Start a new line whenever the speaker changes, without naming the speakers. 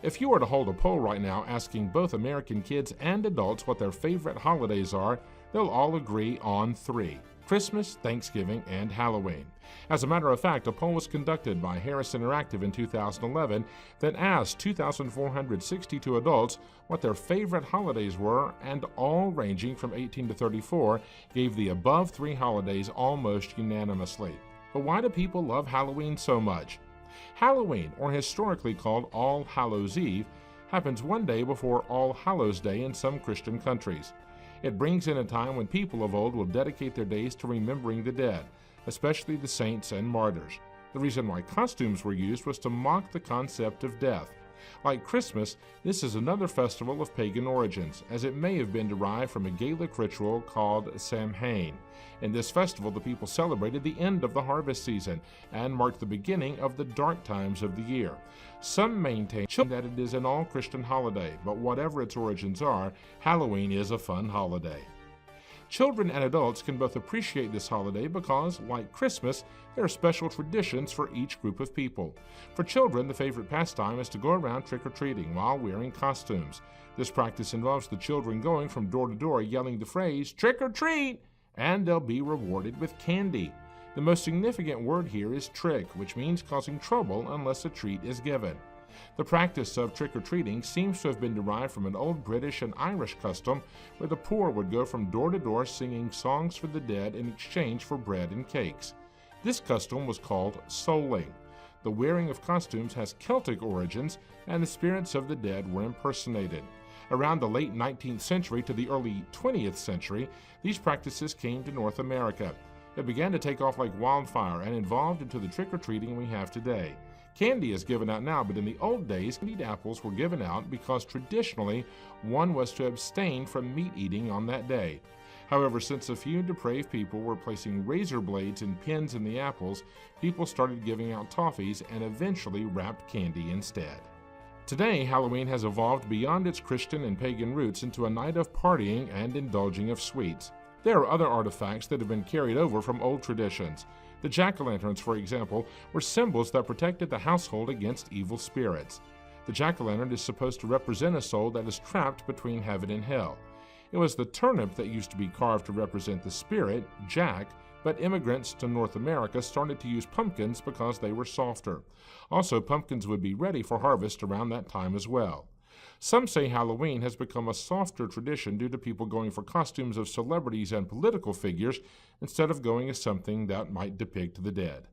If you were to hold a poll right now asking both American kids and adults what their favorite holidays are, they'll all agree on 3: Christmas, Thanksgiving, and Halloween. As a matter of fact, a poll was conducted by Harris Interactive in 2011 that asked 2,462 adults what their favorite holidays were, and all ranging from 18 to 34 gave the above 3 holidays almost unanimously. But why do people love Halloween so much? Halloween, or historically called All Hallows Eve, happens one day before All Hallows Day in some Christian countries. It brings in a time when people of old will dedicate their days to remembering the dead, especially the saints and martyrs. The reason why costumes were used was to mock the concept of death. Like Christmas, this is another festival of pagan origins, as it may have been derived from a Gaelic ritual called Samhain. In this festival, the people celebrated the end of the harvest season and marked the beginning of the dark times of the year. Some maintain that it is an all-Christian holiday, but whatever its origins are, Halloween is a fun holiday. Children and adults can both appreciate this holiday because, like Christmas, there are special traditions for each group of people. For children, the favorite pastime is to go around trick-or-treating while wearing costumes. This practice involves the children going from door to door yelling the phrase, "Trick or treat!" and they'll be rewarded with candy. The most significant word here is trick, which means causing trouble unless a treat is given. The practice of trick-or-treating seems to have been derived from an old British and Irish custom where the poor would go from door to door singing songs for the dead in exchange for bread and cakes. This custom was called souling. The wearing of costumes has Celtic origins, and the spirits of the dead were impersonated. Around the late 19th century to the early 20th century, these practices came to North America. It began to take off like wildfire and evolved into the trick-or-treating we have today. Candy is given out now, but in the old days, candied apples were given out because traditionally one was to abstain from meat eating on that day. However, since a few depraved people were placing razor blades and pins in the apples, people started giving out toffees and eventually wrapped candy instead. Today, Halloween has evolved beyond its Christian and pagan roots into a night of partying and indulging of sweets. There are other artifacts that have been carried over from old traditions. The jack-o'-lanterns, for example, were symbols that protected the household against evil spirits. The jack-o'-lantern is supposed to represent a soul that is trapped between heaven and hell. It was the turnip that used to be carved to represent the spirit, Jack, but immigrants to North America started to use pumpkins because they were softer. Also, pumpkins would be ready for harvest around that time as well. Some say Halloween has become a softer tradition due to people going for costumes of celebrities and political figures instead of going as something that might depict the dead.